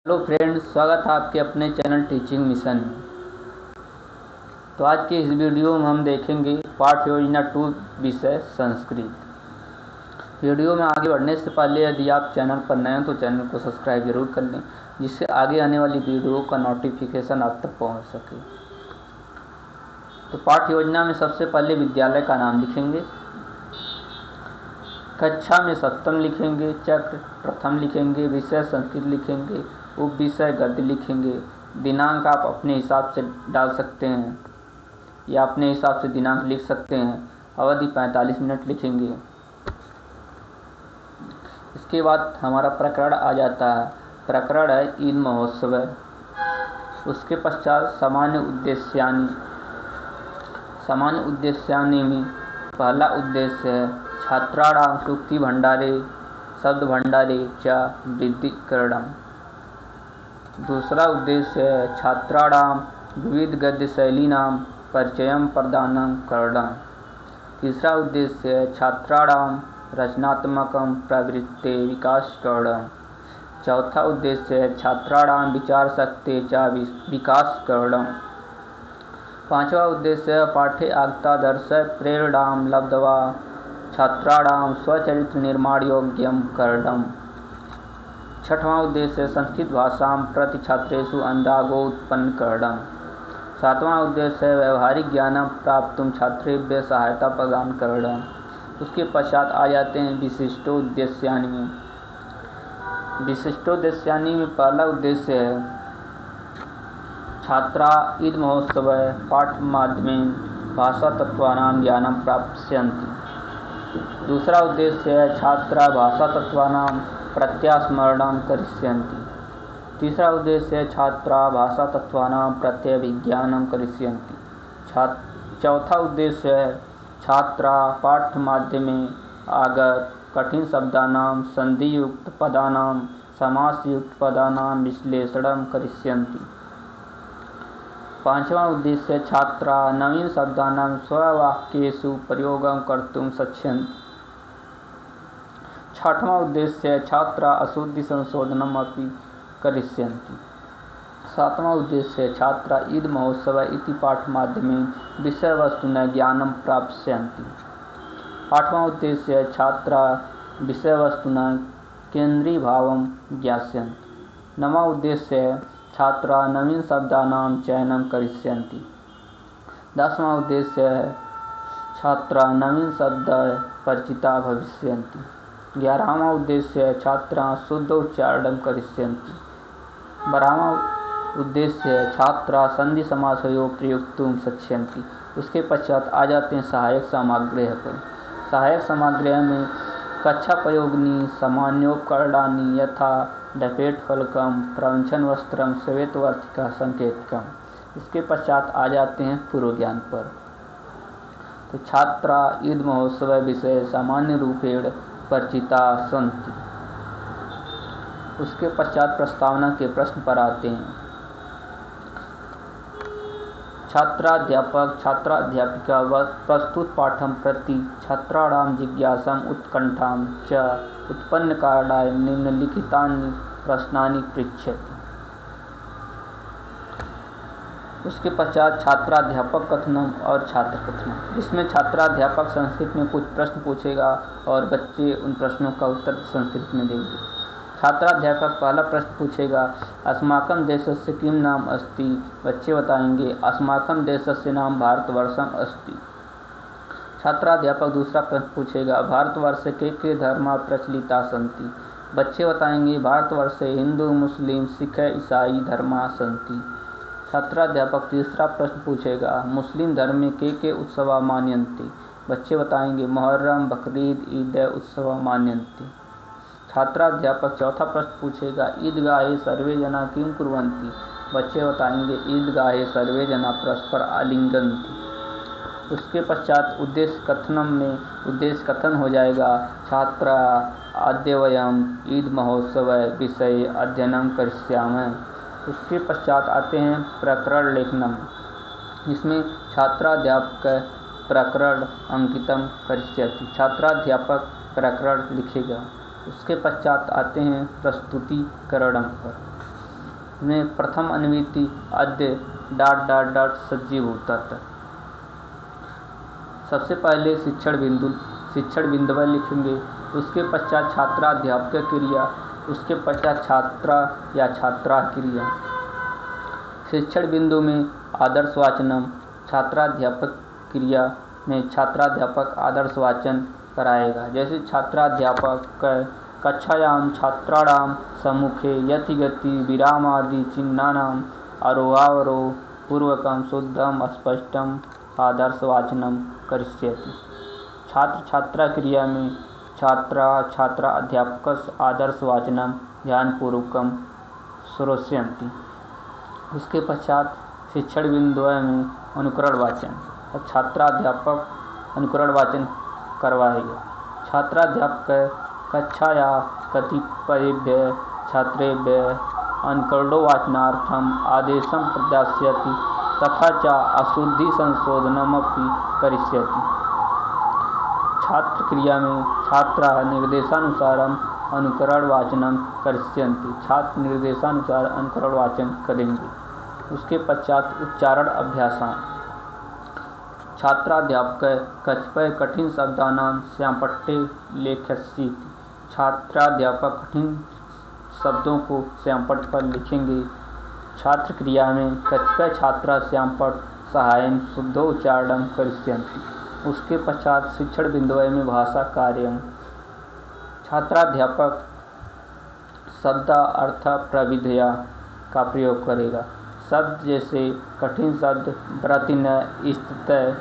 Hello friends, स्वागत है आपके अपने चैनल टीचिंग मिशन में। तो आज के इस वीडियो में हम देखेंगे पाठ योजना 2 विषय संस्कृत। वीडियो में आगे बढ़ने से पहले यदि आप चैनल पर नए हैं तो चैनल को सब्सक्राइब जरूर कर लें, जिससे आगे आने वाली वीडियो का नोटिफिकेशन आप तक पहुंच सके। तो पाठ योजना में सबसे पहले विद्यालय का नाम लिखेंगे, कक्षा में सप्तम लिखेंगे, चक्र प्रथम लिखेंगे, विषय संस्कृत लिखेंगे, उप विषय गद्य लिखेंगे। दिनांक आप अपने हिसाब से डाल सकते हैं या अपने हिसाब से दिनांक लिख सकते हैं। अवधि 45 मिनट लिखेंगे। इसके बाद हमारा प्रकरण आ जाता है। प्रकरण है ईद महोत्सव। उसके पश्चात सामान्य उद्देश्यानि में पहला उद्देश्य है छात्राणां सूक्ति भंडारे शब्द भंडारे च वृद्धिकरणम्। दूसरा उद्देश्य है छात्राणां विविध गद्य शैलीनां परिचयं प्रदानं करणम्। तीसरा उद्देश्य है छात्राणां रचनात्मकं प्रवृत्ते विकास करणम्। चौथा उद्देश्य है छात्राणां विचार शक्ति च विकास करणम्। पांचवा उद्देश्य है पाठ्य आगतादर्श प्रेरणां लब्ध्वा छात्राणां स्वचरित्र निर्माण योग्यं करणम्। छठवां उद्देश्य संस्कृत भाषां प्रति छात्रेषु अनुरागो उत्पन्न करणम्। सातवां उद्देश्य है व्यवहारिक ज्ञानं प्राप्तुं छात्रेभ्यः सहायता प्रदान करणम्। उसके पश्चात आ जाते हैं विशिष्टोद्देश्यानि में। विशिष्टोद्देश्यानि में पहला उद्देश्य है छात्रा ईद महोत्सव पाठ माध्यमेन भाषा तत्वानां ज्ञानं प्राप्स्यन्ति। दूसरा उद्देश्य है छात्रा भाषा तत्वानां प्रत्यास्मरणं करिष्यन्ति। तीसरा उद्देश्य है छात्रा भाषा तत्वानां प्रत्यभिज्ञानं करिष्यन्ति। चौथा उद्देश्य है छात्रा पाठ्य माध्यमे आगत कठिन शब्दानां संधियुक्त पदानां समासयुक्त पदानां विश्लेषणं करिष्यन्ति। पांचवा उद्देश्य छात्रा नवीन शब्दानां स्ववाक्येषु प्रयोगं कर्तुं शक्ष्यन्ति। छठवां उद्देश्य छात्रा अशुद्धि संशोधनम् अपि करिष्यन्ति। सातवां उद्देश्य छात्रा ईद महोत्सव इति पाठमाध्यमेन विषयवस्तुना ज्ञानं प्राप्स्यन्ति। आठवां उद्देश्य छात्रा विषयवस्तुना केन्द्रीभावं ज्ञास्यन्ति। नववां उद्देश्य छात्रा नवीन शब्दानां चयनं करिष्यन्ति। दसवां उद्देश्य छात्रा नवीन शब्द परिचिता भविष्यन्ति। 11वां उद्देश्य छात्रा शुद्ध उच्चारणं करिष्यन्ति। 12वां उद्देश्य छात्रा संधि समासयोः प्रयोक्तुं शक्ष्यन्ति। उसके पश्चात आ जाते हैं सहायक सामग्र्यः पर। सहायक सामग्र्यः में कक्षा प्रयोगिनी सामान्योपकरणानि यथा डफेटफलकं प्रवंचन वस्त्रं श्वेतवर्तिका संकेतकम्। इसके पश्चात आ जाते हैं पूर्व ज्ञान पर। तो छात्रा ईद महोत्सव विषय सामान्य रूपेण परिचिता सन्ति। उसके पश्चात प्रस्तावना के प्रश्न पर आते हैं। छात्राध्यापक छात्राध्यापिका व प्रस्तुत पाठं प्रति छात्राणां जिज्ञासाम् उत्कंठां च उत्पन्न कारणाय निम्नलिखितानि प्रश्नानि पृच्छति। उसके पश्चात छात्राध्यापक कथनम और छात्र कथनम, जिसमें छात्राध्यापक संस्कृत में कुछ प्रश्न पूछेगा और बच्चे उन प्रश्नों का उत्तर संस्कृत में देंगे। छात्राध्यापक पहला प्रश्न पूछेगा अस्माकं देशस्य किं नाम अस्ति। बच्चे बताएंगे अस्माकं देशस्य नाम भारतवर्षम् अस्ति। छात्राध्यापक दूसरा प्रश्न पूछेगा भारतवर्षे के धर्मा प्रचलिता सन्ति। बच्चे बताएंगे भारतवर्षे हिंदू मुस्लिम सिख ईसाई धर्मा सन्ति। छात्राध्यापक तीसरा प्रश्न पूछेगा मुस्लिम धर्म में के उत्सव मान्यन्ते। बच्चे बताएंगे मुहर्रम बकरीद ईद उत्सव मान्यन्ते। छात्राध्यापक चौथा प्रश्न पूछेगा ईदगाहे सर्वे जना किं कुर्वन्ति। बच्चे बताएंगे ईदगाहे सर्वे जना परस्पर आलिंगन्ति। उसके पश्चात उद्देश्य कथनम में उद्देश्य कथन हो जाएगा छात्रा अद्य वयम् ईद महोत्सव विषये अध्ययनं करिष्यामः। उसके पश्चात आते हैं प्रकरण लेखनम, जिसमें छात्राध्यापक प्रकरण अंकितम करिष्यति। छात्राध्यापक प्रकरण लिखेगा। उसके पश्चात आते हैं प्रस्तुतिकरण पर। में प्रथम अनुवृत्ति अद्य ... सज्जीभूतः। सबसे पहले शिक्षण बिंदु लिखेंगे, उसके पश्चात छात्राध्यापक क्रिया, उसके पश्चात छात्रा या छात्रा क्रिया। शिक्षण बिंदु में आदर्शवाचनम, छात्राध्यापक क्रिया में छात्राध्यापक आदर्शवाचन कराएगा। जैसे छात्राध्यापक कक्षायां छात्राणां सम्मुखे यतिगति विरामादि चिह्नानां आरोहावरोह पूर्वकं शुद्धं स्पष्टं आदर्शवाचनं करिष्यति। छात्र छात्रा क्रिया में छात्रा अध्यापक आदर्शवाचनं ध्यानपूर्वकं श्रोष्यन्ति। उसके पश्चात शिक्षण बिंदु में अनुकरण वाचन, छात्राध्यापक अनुकरण वाचन करवाएगा। छात्राध्यापक कक्षाया कतिपयेभ्यः छात्रेभ्यः अनुकरणवाचनार्थम् आदेशं प्रदास्यति तथा च अशुद्धि संशोधनमपि करिष्यति। छात्र क्रिया में छात्रा निर्देशानुसारम् अनुकरण वाचनं करिष्यन्ति, छात्र निर्देशानुसार अनुकरण वाचन करेंगे। उसके पश्चात उच्चारण अभ्यासान्, छात्राध्यापक कतिपय कठिन शब्दानां श्यामपट्टे लेखयति। छात्राध्यापक कठिन शब्दों को श्यामपट्ट पर लिखेंगे। छात्र क्रिया में कतिपय छात्रा श्यामपट्ट सहायेन शुद्धोच्चारणं करिष्यन्ति। उसके पश्चात शिक्षण बिंदु में भाषा कार्यं, छात्राध्यापक शब्द अर्थ प्रविधया का प्रयोग करेगा। शब्द जैसे कठिन शब्द व्रतिनय, स्तुतय,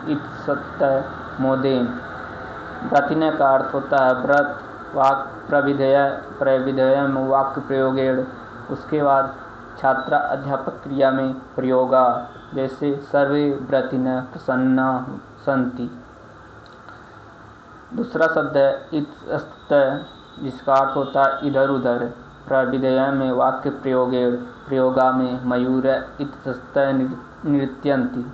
इत्सतय, मोदेन। व्रतिनय का अर्थ होता है व्रत, वाक्य प्रविधेय में वाक्य प्रयोगेण। उसके बाद छात्रा अध्यापक क्रिया में प्रयोगा, जैसे सर्वे व्रतिनः प्रसन्ना सन्ति। दूसरा शब्द है इत्स्ततः, जिसका अर्थ होता है इधर उधर। प्रविधेय में वाक्य प्रयोगेण, प्रयोगा में मयूर इत्स्ततः नृत्यन्ति।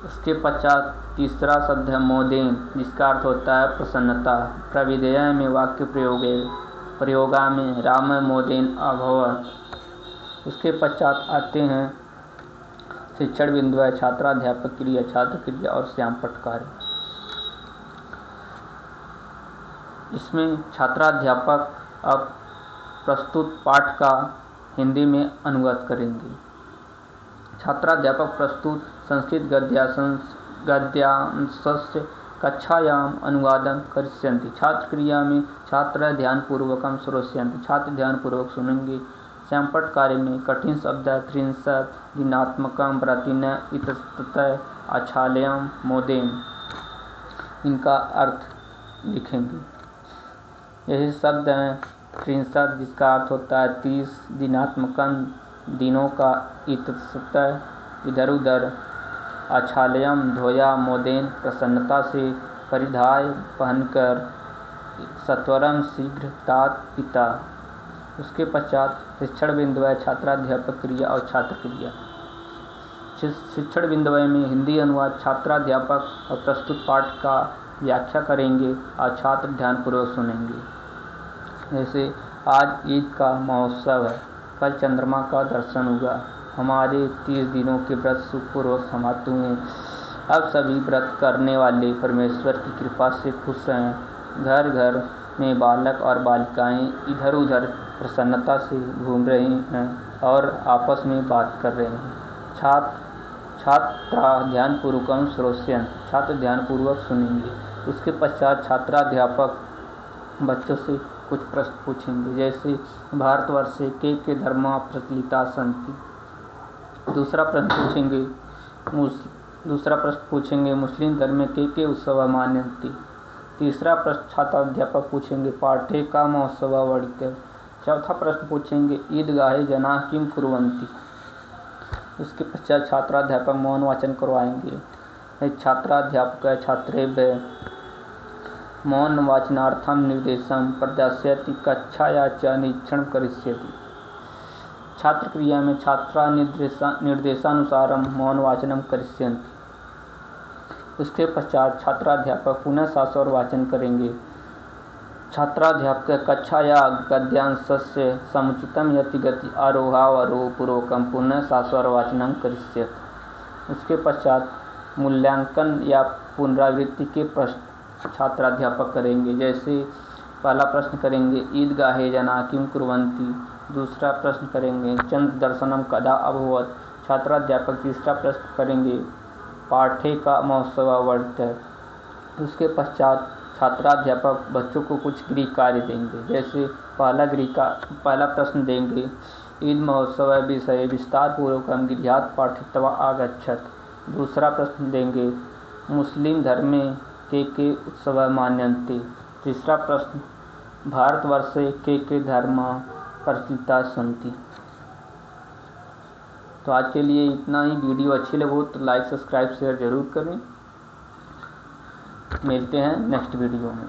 उसके पश्चात तीसरा शब्द है मोदेन, जिसका अर्थ होता है प्रसन्नता। प्रविधेय में वाक्य प्रयोगेण, प्रयोगा में राम मोदेन अभवत्। उसके पश्चात आते हैं शिक्षण बिंदु है छात्राध्यापक क्रिया, छात्र क्रिया और श्यामपट्ट कार्य। इसमें छात्राध्यापक अब प्रस्तुत पाठ का हिंदी में अनुवाद करेंगे। छात्राध्यापक प्रस्तुत संस्कृत गद्यांशस्य कक्षायाम अनुवादं करिष्यन्ति। छात्र क्रिया में छात्र ध्यानपूर्वकं श्रोष्यन्ति, छात्र ध्यानपूर्वक सुनेंगे। श्यामपट्ट कार्य में कठिन शब्द 30 दिनात्मकं व्रतिनः इतस्ततः आच्छादयं मोदेन, इनका अर्थ लिखेंगे। यही शब्द हैं 30, जिसका अर्थ होता है 30 दिनात्मकं, दिनों का, इतस्ततः इधर उधर, आच्छादयं धोया, मोदेन प्रसन्नता से, परिधाय पहनकर, सत्वरम शीघ्र तात पिता। उसके पश्चात शिक्षण बिंदु है छात्राध्यापक क्रिया और छात्र क्रिया। शिक्षण बिंदु में हिंदी अनुवाद छात्राध्यापक और प्रस्तुत पाठ का व्याख्या करेंगे और छात्र ध्यानपूर्वक सुनेंगे। जैसे आज ईद का महोत्सव है, कल चंद्रमा का दर्शन हुआ, हमारे 30 दिनों के व्रत सुखपूर्वक समाप्त हुए। अब सभी व्रत करने वाले परमेश्वर की कृपा से खुश हैं। घर घर में बालक और बालिकाएं इधर उधर प्रसन्नता से घूम रहे हैं और आपस में बात कर रहे हैं। छात्रा ध्यानपूर्वकं श्रोष्यन्ति, छात्र ध्यानपूर्वक सुनेंगे। उसके पश्चात छात्राध्यापक बच्चों से कुछ प्रश्न पूछेंगे, जैसे भारतवर्षे के धर्मा प्रचलिता सन्ति। दूसरा प्रश्न पूछेंगे मुस्लिम धर्म में के उत्सव मान्यन्ति। तीसरा प्रश्न छात्राध्यापक पूछेंगे पाठे का महोत्सव वर्णित। चौथा प्रश्न पूछेंगे ईदगाहे जना किम कुर्वन्ति। उसके पश्चात छात्राध्यापक मौन वाचन करवाएंगे। छात्राध्यापक छात्रेभ्यः मौन वाचनार्थं निर्देशं प्रदास्यति, कक्षाया च निरीक्षणं करिष्यति। छात्र क्रिया में छात्रा निर्देशानुसारं मौन वाचनं करिष्यन्ति। उसके पश्चात छात्राध्यापक पुनः शास्त्र वाचन करेंगे। छात्राध्यापक कक्षाया गद्यांशस्य समुचितं यति गति आरोहावरोहपूर्वकं पुनः शास्त्रवाचनं करिष्येत्। उसके पश्चात मूल्यांकन या पुनरावृत्ति के प्रश्न छात्राध्यापक करेंगे। जैसे पहला प्रश्न करेंगे ईदगाहे जना किं कुर्वन्ति, दूसरा प्रश्न करेंगे चंद्र दर्शनम कदा अभवत्। छात्राध्यापक तीसरा प्रश्न करेंगे पाठे का महोत्सव वर्तते। उसके पश्चात छात्राध्यापक बच्चों को कुछ गृह कार्य देंगे। जैसे पहला प्रश्न देंगे ईद महोत्सव विषय विस्तारपूर्वकं गृहात् पाठित्वा आगच्छत्। दूसरा प्रश्न देंगे मुस्लिम धर्मे के उत्सव मान्यन्ते। तीसरा प्रश्न भारतवर्षे के धर्म प्रचलिता सन्ति। तो आज के लिए इतना ही। वीडियो अच्छी लगे तो लाइक सब्सक्राइब शेयर जरूर करें। मिलते हैं नेक्स्ट वीडियो में।